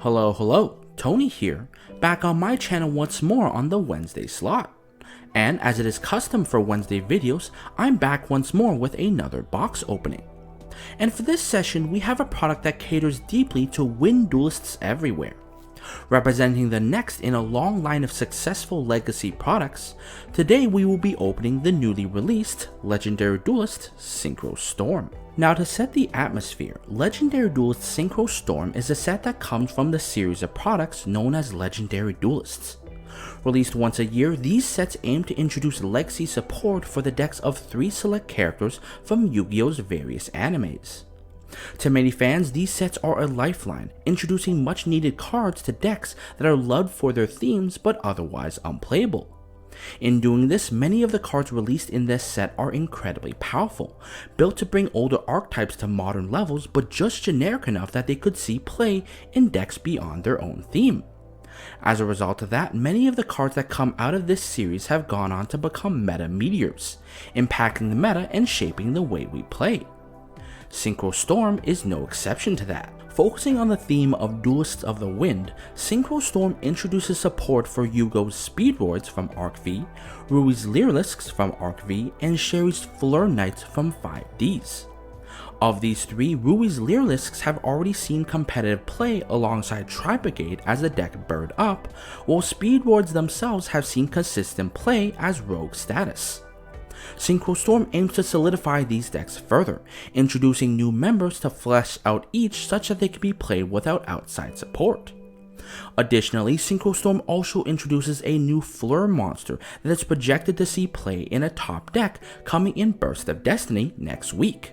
Hello, Tony here, back on my channel once more on the Wednesday slot. And as it is custom for Wednesday videos, I'm back once more with another box opening. And for this session, we have a product that caters deeply to Wind Duelists everywhere. Representing the next in a long line of successful legacy products, today we will be opening the newly released Legendary Duelist Synchro Storm. Now, to set the atmosphere, Legendary Duelist Synchro Storm is a set that comes from the series of products known as Legendary Duelists. Released once a year, these sets aim to introduce legacy support for the decks of 3 select characters from Yu-Gi-Oh's various animes. To many fans, these sets are a lifeline, introducing much needed cards to decks that are loved for their themes but otherwise unplayable. In doing this, many of the cards released in this set are incredibly powerful, built to bring older archetypes to modern levels but just generic enough that they could see play in decks beyond their own theme. As a result of that, many of the cards that come out of this series have gone on to become meta meteors, impacting the meta and shaping the way we play. Synchro Storm is no exception to that. Focusing on the theme of Duelists of the Wind, Synchro Storm introduces support for Yu-Gi-Oh's Speedroids from Arc V, Rui's Lyruliscs from Arc V, and Sherry's Fleur Knights from 5Ds. Of these 3, Rui's Lyruliscs have already seen competitive play alongside Tri-Brigade as the deck bird up, while Speedroids themselves have seen consistent play as rogue status. Synchro Storm aims to solidify these decks further, introducing new members to flesh out each such that they can be played without outside support. Additionally, Synchro Storm also introduces a new Fleur monster that is projected to see play in a top deck coming in Burst of Destiny next week.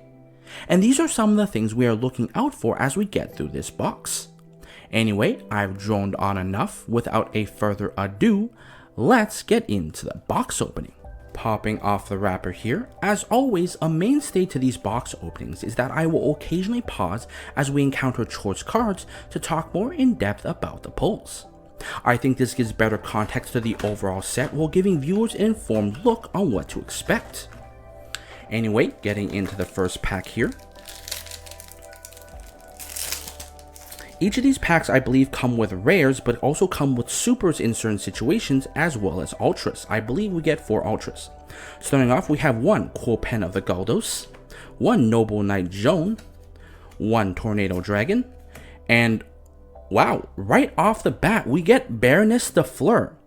And these are some of the things we are looking out for as we get through this box. Anyway, I've droned on enough. Without a further ado, let's get into the box opening. Popping off the wrapper here, as always, a mainstay to these box openings is that I will occasionally pause as we encounter choice cards to talk more in depth about the pulls. I think this gives better context to the overall set while giving viewers an informed look on what to expect. Anyway, getting into the first pack here. Each of these packs I believe come with rares, but also come with supers in certain situations as well as ultras. I believe we get 4 ultras. Starting off, we have 1 Cool Pen of the Galdos, 1 Noble Knight Joan, 1 Tornado Dragon, and wow, right off the bat we get Baronne De Fleur.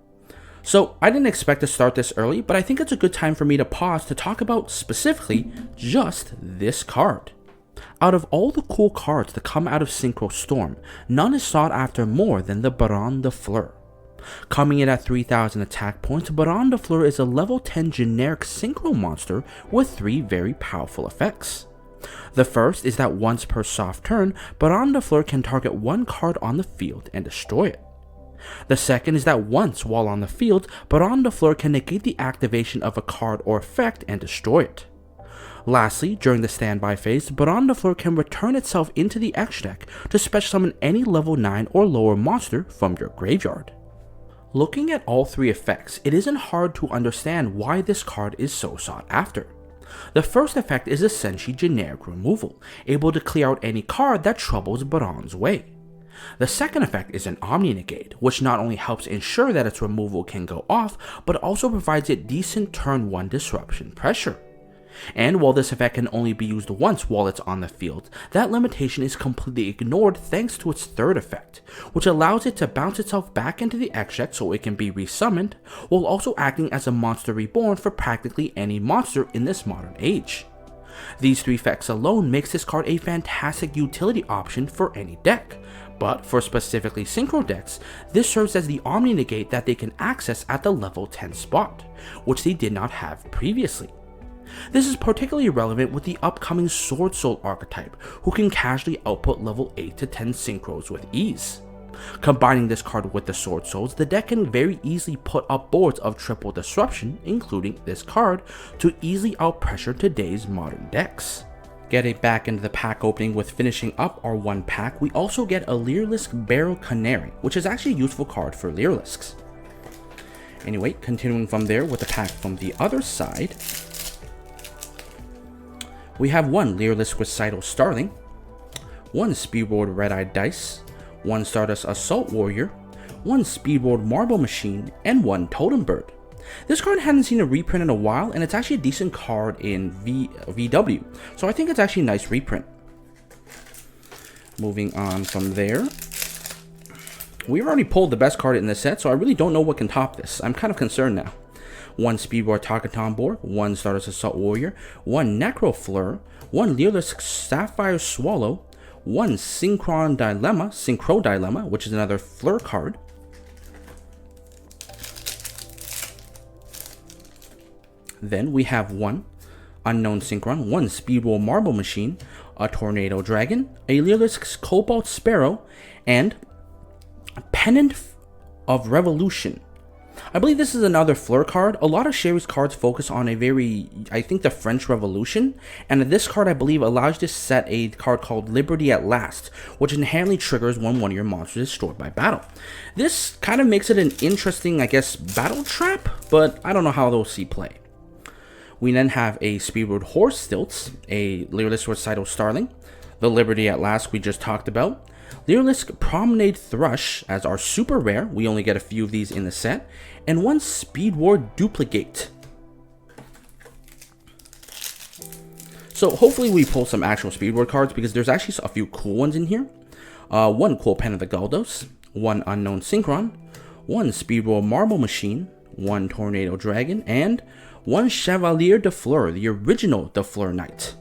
So I didn't expect to start this early, but I think it's a good time for me to pause to talk about specifically just this card. Out of all the cool cards that come out of Synchro Storm, none is sought after more than the Baronne De Fleur. Coming in at 3000 attack points, Baronne De Fleur is a level 10 generic synchro monster with 3 very powerful effects. The first is that once per soft turn, Baronne De Fleur can target 1 card on the field and destroy it. The second is that once while on the field, Baronne De Fleur can negate the activation of a card or effect and destroy it. Lastly, during the standby phase, Baronne De Fleur can return itself into the extra deck to special summon any level 9 or lower monster from your graveyard. Looking at all 3 effects, it isn't hard to understand why this card is so sought after. The first effect is essentially generic removal, able to clear out any card that troubles Baronne's way. The second effect is an Omni Negate, which not only helps ensure that its removal can go off, but also provides it decent turn 1 disruption pressure. And while this effect can only be used once while it's on the field, that limitation is completely ignored thanks to its third effect, which allows it to bounce itself back into the extra deck so it can be resummoned, while also acting as a monster reborn for practically any monster in this modern age. These 3 effects alone makes this card a fantastic utility option for any deck, but for specifically synchro decks, this serves as the Omni Negate that they can access at the level 10 spot, which they did not have previously. This is particularly relevant with the upcoming Sword Soul archetype, who can casually output level 8 to 10 synchros with ease. Combining this card with the Sword Souls, the deck can very easily put up boards of triple disruption, including this card, to easily outpressure today's modern decks. Getting back into the pack opening with finishing up our 1 pack, we also get a Lyrulisc Barrel Canary, which is actually a useful card for Lyruliscs. Anyway, continuing from there with the pack from the other side, we have 1 Lyrulisc Recital Starling, 1 Speedroid Red-Eyed Dice, 1 Stardust Assault Warrior, 1 Speedroid Marble Machine, and 1 Totem Bird. This card hadn't seen a reprint in a while, and it's actually a decent card in VW, so I think it's actually a nice reprint. Moving on from there, we've already pulled the best card in this set, so I really don't know what can top this. I'm kind of concerned now. 1 Speedroid Talkaton Board, 1 Stardust Assault Warrior, 1 Necro Fleur, 1 Lyruliscs Sapphire Swallow, 1 Synchro Dilemma, which is another Fleur card. Then we have 1 Unknown Synchron, 1 Speedroid Marble Machine, a Tornado Dragon, a Lyruliscs Cobalt Sparrow, and Pennant of Revolution. I believe this is another Fleur card. A lot of Sherry's cards focus on I think the French Revolution, and this card I believe allows you to set a card called Liberty at Last, which inherently triggers when one of your monsters is destroyed by battle. This kind of makes it an interesting, I guess, battle trap, but I don't know how they'll see play. We then have a Speedroid Horse Stilts, a Lyruliscs Recital Starling, the Liberty at Last we just talked about, Lyruliscs Promenade Thrush as our super rare, we only get a few of these in the set, and 1 Speedroid Duplicate. So hopefully we pull some actual Speedroid cards, because there's actually a few cool ones in here. 1 Cool Pen of the Galdos, 1 Unknown Synchron, 1 Speedroid Marble Machine, 1 Tornado Dragon, and 1 Chevalier De Fleur, the original De Fleur Knight.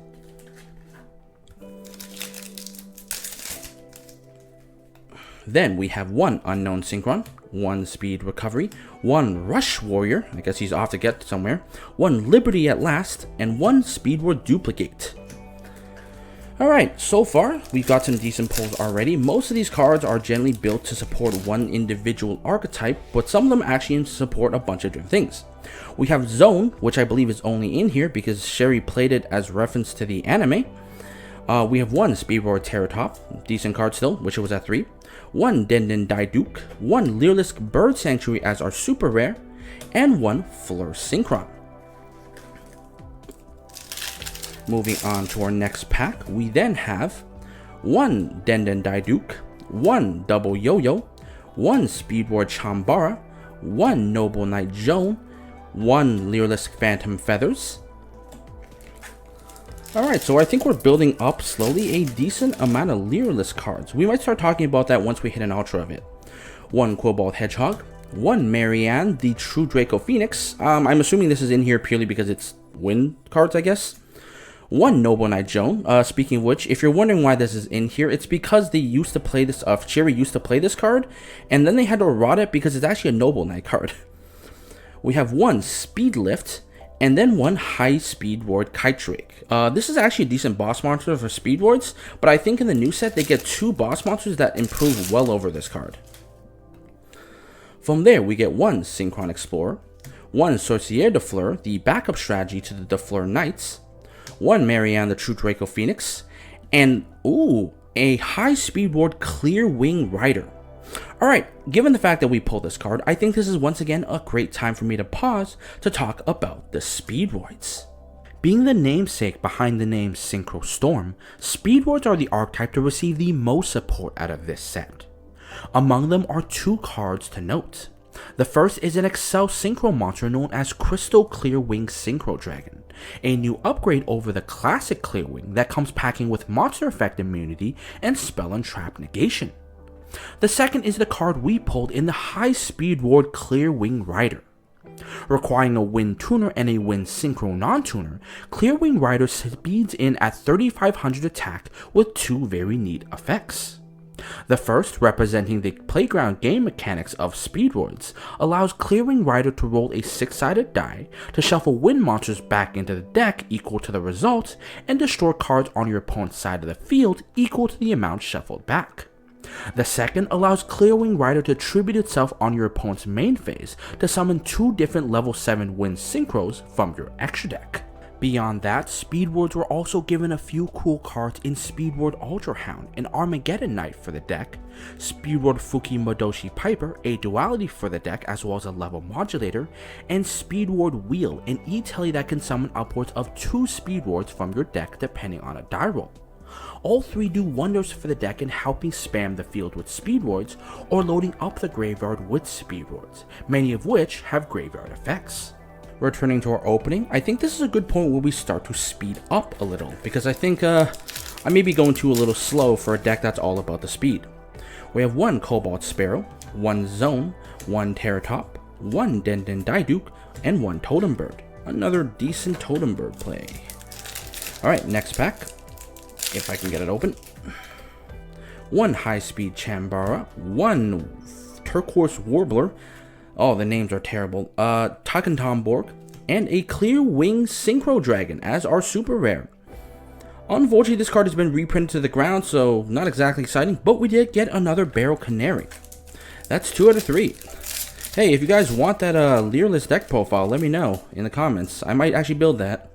Then we have 1 Unknown Synchron, 1 Speed Recovery, 1 Rush Warrior, I guess he's off to get somewhere, 1 Liberty at Last, and 1 Speedroid Duplicate. Alright, so far we've got some decent pulls already. Most of these cards are generally built to support one individual archetype, but some of them actually support a bunch of different things. We have Zone, which I believe is only in here because Sherry played it as reference to the anime. We have 1 Speedroid Terratop, decent card still, which it was at 3. 1 Denden Daiduk, 1 Lyruliscs Bird Sanctuary as our super rare, and 1 Fleur Synchron. Moving on to our next pack, we then have 1 Denden Daiduk, 1 Double Yo-Yo, 1 Speedroid Chambara, 1 Noble Knight Joan, 1 Lyruliscs Phantom Feathers. Alright, so I think we're building up slowly a decent amount of Lyruliscs cards. We might start talking about that once we hit an ultra of it. 1 Cobalt Hedgehog, 1 Marianne, the True Draco Phoenix. I'm assuming this is in here purely because it's Wind cards, I guess. 1 Noble Knight Joan. Speaking of which, if you're wondering why this is in here, it's because they used to play this, Cherry used to play this card, and then they had to errata it because it's actually a Noble Knight card. We have 1 Speed Lift, and then 1 High Speedroid Kite Drake. This is actually a decent boss monster for Speedroids, but I think in the new set they get 2 boss monsters that improve well over this card. From there, we get 1 Synchron Explorer, 1 Chevalier De Fleur, the backup strategy to the De Fleur Knights, 1 Marianne, the True Draco Phoenix, and a High Speedroid Clear Wing Rider. Alright, given the fact that we pulled this card, I think this is once again a great time for me to pause to talk about the Speedroids. Being the namesake behind the name Synchro Storm, Speedroids are the archetype to receive the most support out of this set. Among them are 2 cards to note. The first is an Excel Synchro monster known as Crystal Clearwing Synchro Dragon, a new upgrade over the classic Clearwing that comes packing with monster effect immunity and spell and trap negation. The second is the card we pulled in the High Speedroid Clearwing Rider. Requiring a Wind Tuner and a Wind Synchro non-tuner, Clearwing Rider speeds in at 3500 attack with 2 very neat effects. The first, representing the playground game mechanics of Speedroids, allows Clearwing Rider to roll a 6-sided die to shuffle wind monsters back into the deck equal to the result, and destroy cards on your opponent's side of the field equal to the amount shuffled back. The second allows Clearwing Rider to tribute itself on your opponent's main phase to summon 2 different level 7 Wind Synchros from your extra deck. Beyond that, Speedroids were also given a few cool cards in Speedroid Ultra Hound, an Armageddon Knight for the deck, Speedroid Fuki Madoshi Piper, a duality for the deck as well as a level modulator, and Speedroid Wheel, an E-Telly that can summon upwards of 2 Speedroids from your deck depending on a die roll. All three do wonders for the deck in helping spam the field with Speedroids or loading up the graveyard with Speedroids, many of which have graveyard effects. Returning to our opening, I think this is a good point where we start to speed up a little, because I think I may be going too a little slow for a deck that's all about the speed. We have 1 Cobalt Sparrow, 1 Zone, 1 Terratop, 1 Denden Daiduk, and 1 Totem Bird. Another decent Totem Bird play. Alright, next pack, if I can get it open. 1 High Speed Chambara, 1 Turquoise Warbler, oh the names are terrible, Takentomborg, and a Clear Wing Synchro Dragon as our super rare. Unfortunately, this card has been reprinted to the ground, so not exactly exciting, but we did get another Barrel Canary. That's 2 out of 3. Hey, if you guys want that Lyruliscs deck profile, let me know in the comments. I might actually build that.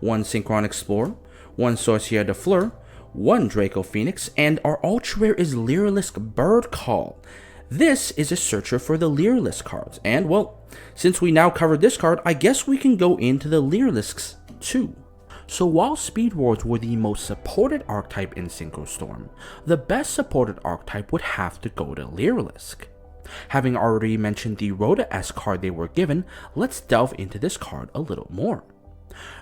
1 Synchron Explorer, 1 Chevalier De Fleur, 1 Draco Phoenix, and our ultra rare is Lyruliscs Bird Call. This is a searcher for the Lyruliscs cards, and well, since we now covered this card, I guess we can go into the Lyruliscs too. So while Speedroids were the most supported archetype in Synchro Storm, the best supported archetype would have to go to Lyruliscs. Having already mentioned the Rhoda-esque card they were given, let's delve into this card a little more.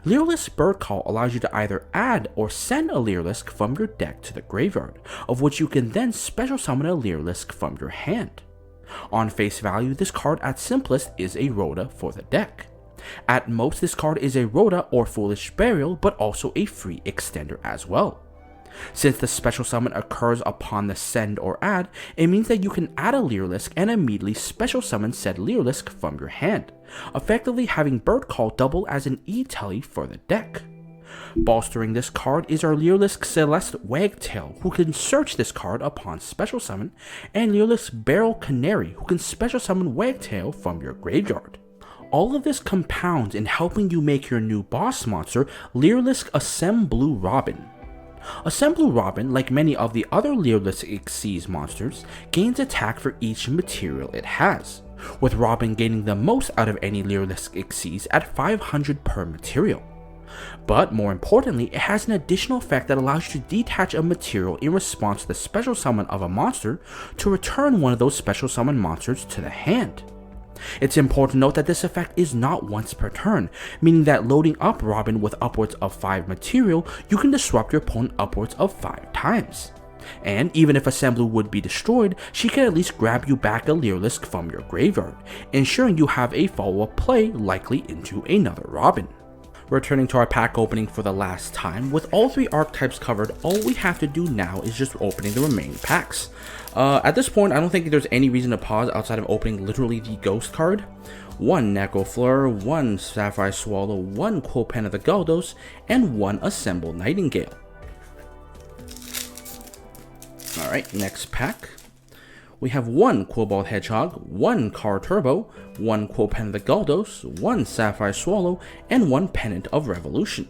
Lyruliscs Bird Call allows you to either add or send a Lyruliscs from your deck to the graveyard, of which you can then special summon a Lyruliscs from your hand. On face value, this card at simplest is a Rhoda for the deck. At most, this card is a Rhoda or Foolish Burial, but also a free extender as well. Since the special summon occurs upon the send or add, it means that you can add a Lyruliscs and immediately special summon said Lyruliscs from your hand, effectively having Bird Call double as an E-Telly for the deck. Bolstering this card is our Lyruliscs Celeste Wagtail, who can search this card upon special summon, and Lyruliscs Barrel Canary, who can special summon Wagtail from your graveyard. All of this compounds in helping you make your new boss monster, Lyruliscs Assemblu Robin. Assemblu Robin, like many of the other Lyruliscs monsters, gains attack for each material it has, with Robin gaining the most out of any Lyruliscs at 500 per material. But more importantly, it has an additional effect that allows you to detach a material in response to the special summon of a monster to return one of those special summon monsters to the hand. It's important to note that this effect is not once per turn, meaning that loading up Robin with upwards of 5 material, you can disrupt your opponent upwards of 5 times. And even if Assemblu would be destroyed, she can at least grab you back a Lyruliscs from your graveyard, ensuring you have a follow-up play likely into another Robin. Returning to our pack opening for the last time, with all 3 archetypes covered, all we have to do now is just opening the remaining packs. At this point, I don't think there's any reason to pause outside of opening literally the Ghost card. 1 Necro Fleur, 1 Sapphire Swallow, 1 Quopen of the Galdos, and 1 Assemble Nightingale. Alright, next pack. We have 1 Cobalt Hedgehog, 1 Car Turbo, 1 Quopen of the Galdos, 1 Sapphire Swallow, and 1 Pennant of Revolution.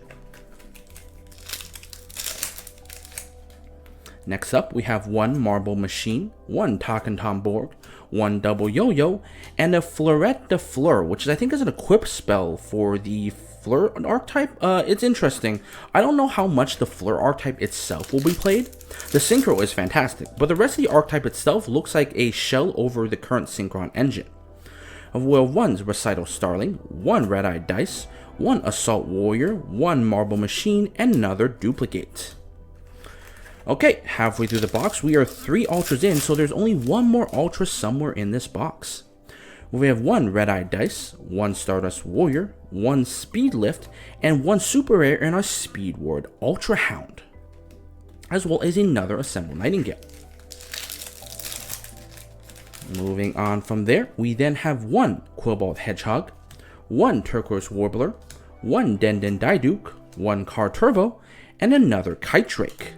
Next up, we have 1 Marble Machine, 1 Takentomborg, 1 Double Yo-Yo, and a Fleurette De Fleur, which I think is an equip spell for the Fleur archetype. It's interesting. I don't know how much the Fleur archetype itself will be played. The Synchro is fantastic, but the rest of the archetype itself looks like a shell over the current Synchron engine. Well, 1 Recital Starling, 1 Red-Eyed Dice, 1 Assault Warrior, 1 Marble Machine, and another Duplicate. Okay, halfway through the box, we are 3 Ultras in, so there's only 1 more Ultra somewhere in this box. We have 1 Red-Eyed Dice, 1 Stardust Warrior, 1 Speed Lift, and 1 Super Rare in our Speed Ward Ultra Hound, as well as another Assemble Nightingale. Moving on from there, we then have 1 Cobalt Hedgehog, 1 Turquoise Warbler, 1 Denden Daiduk, 1 Car Turbo, and another Kite Drake.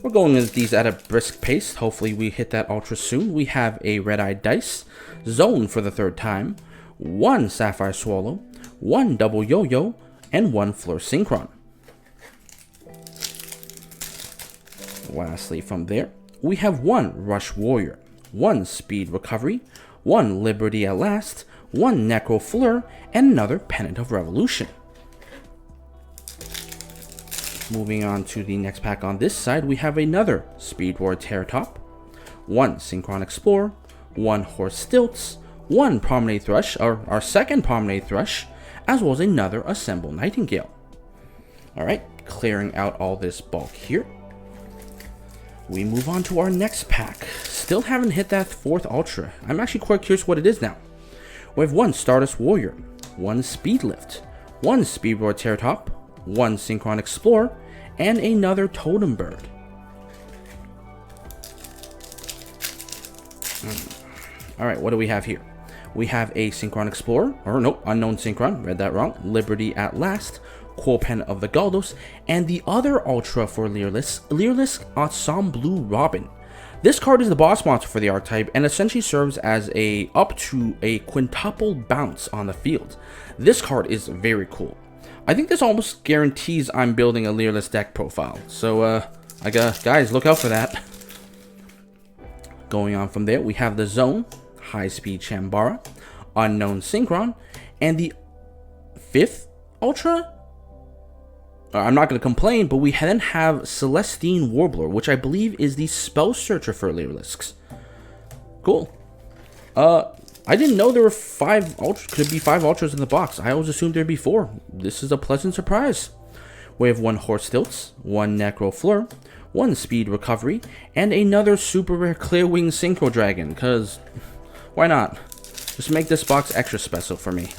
We're going with these at a brisk pace. Hopefully we hit that Ultra soon. We have a Red-Eyed Dice, Zone for the 3rd time, 1 Sapphire Swallow, 1 Double Yo-Yo, and 1 Fleur Synchron. Lastly from there, we have 1 Rush Warrior, 1 Speed Recovery, 1 Liberty at Last, 1 Necro Fleur, and another Pennant of Revolution. Moving on to the next pack on this side, we have another Speedroid Terratop, 1 Synchron Explorer, 1 Horse Stilts, 1 Promenade Thrush, or our second Promenade Thrush, as well as another Assemble Nightingale. Alright, clearing out all this bulk here. We move on to our next pack. Still haven't hit that 4th Ultra. I'm actually quite curious what it is now. We have 1 Stardust Warrior, 1 Speed Lift, 1 Speedroid Terratop, 1 Synchron Explorer, and another Totem Bird. Alright, what do we have here? We have a Synchron Explorer, or nope, Unknown Synchron, read that wrong, Liberty at Last, Cool Pen of the Galdos, and the other Ultra for Lyruliscs Ensemble Blue Robin. This card is the boss monster for the archetype and essentially serves as up to a quintuple bounce on the field. This card is very cool. I think this almost guarantees I'm building a Lyruliscs deck profile, so guys, look out for that. Going on from there, we have the Zone, High Speed Chambara, Unknown Synchron, and the 5th Ultra? I'm not going to complain, but we then have Celestine Warbler, which I believe is the Spell Searcher for Lyruliscs. Cool. I didn't know there were 5 Ultras, could be 5 Ultras in the box. I always assumed there'd be 4. This is a pleasant surprise. We have 1 Horse Stilts, 1 Necro Fleur, 1 Speed Recovery, and another super rare Clear Wing Synchro Dragon, because why not? Just make this box extra special for me.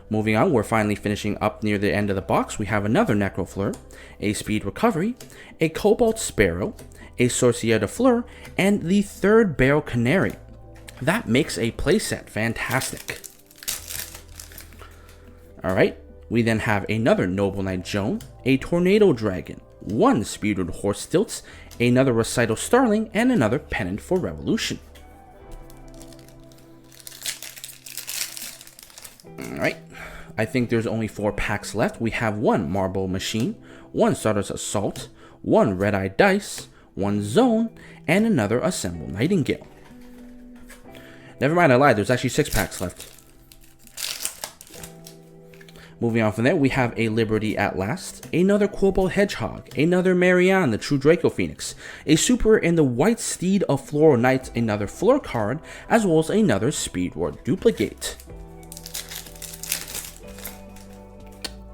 Moving on, we're finally finishing up near the end of the box. We have another Necro Fleur, a Speed Recovery, a Cobalt Sparrow, a Chevalier De Fleur, and the 3rd Barrel Canary. That makes a playset fantastic. Alright, we then have another Noble Knight Joan, a Tornado Dragon, 1 Speedroid Horse Stilts, another Recital Starling, and another Pennant for Revolution. Alright, I think there's only 4 packs left. We have 1 Marble Machine, 1 Stardust Assault, 1 Red Eye Dice, 1 Zone, and another Assemble Nightingale. Never mind, I lied, there's actually 6 packs left. Moving on from there, we have a Liberty at Last, another Cobalt Hedgehog, another Marianne, the True Draco Phoenix, a Super in the White Steed of Floral Knights, another Fleur card, as well as another Speedroid Duplicate.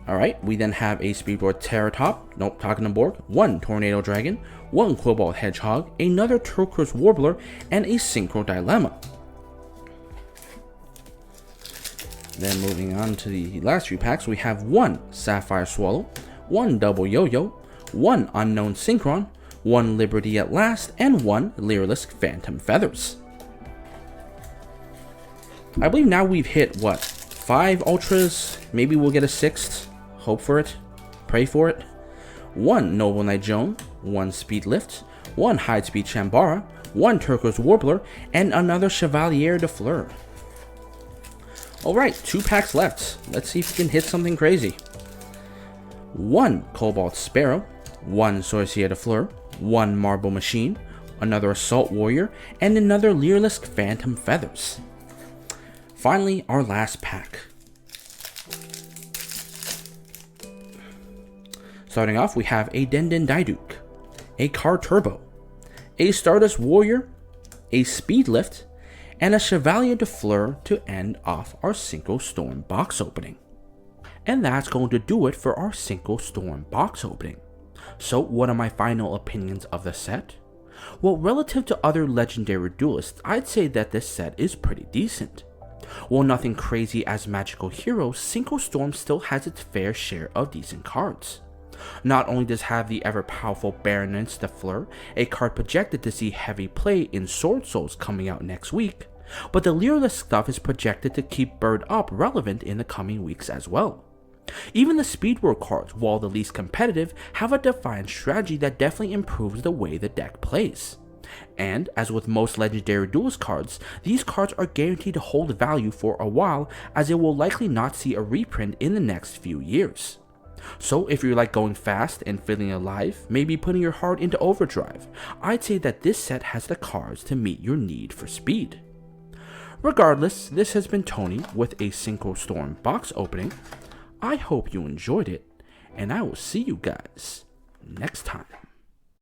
Alright, we then have a Speedroid Terratop, nope, talking to Borg, 1 Tornado Dragon, 1 Cobalt Hedgehog, another Turquoise Warbler, and a Synchro Dilemma. Then moving on to the last few packs, we have 1 Sapphire Swallow, 1 Double Yo-Yo, 1 Unknown Synchron, 1 Liberty at Last, and 1 Lyruliscs Phantom Feathers. I believe now we've hit, what, 5 Ultras? Maybe we'll get a 6th. Hope for it. Pray for it. 1 Noble Knight Joan, 1 Speed Lift, 1 High Speed Chambara, 1 Turquoise Warbler, and another Chevalier De Fleur. Alright, 2 packs left. Let's see if we can hit something crazy. 1 Cobalt Sparrow, 1 Chevalier De Fleur, 1 Marble Machine, another Assault Warrior, and another Lyruliscs Phantom Feathers. Finally, our last pack. Starting off, we have a Denden Daiduk, a Car Turbo, a Stardust Warrior, a Speed Lift, and a Chevalier De Fleur to end off our Synchro Storm box opening. And that's going to do it for our Synchro Storm box opening. So what are my final opinions of the set? Well, relative to other Legendary Duelists, I'd say that this set is pretty decent. While nothing crazy as Magical Heroes, Synchro Storm still has its fair share of decent cards. Not only does it have the ever-powerful Baronne De Fleur, a card projected to see heavy play in Sword Souls coming out next week, but the Lyruliscs stuff is projected to keep Bird Up relevant in the coming weeks as well. Even the Speedroid cards, while the least competitive, have a defined strategy that definitely improves the way the deck plays. And, as with most Legendary Duelist cards, these cards are guaranteed to hold value for a while, as it will likely not see a reprint in the next few years. So if you like going fast and feeling alive, maybe putting your heart into overdrive, I'd say that this set has the cards to meet your need for speed. Regardless, this has been Tony with a Synchro Storm box opening. I hope you enjoyed it, and I will see you guys next time.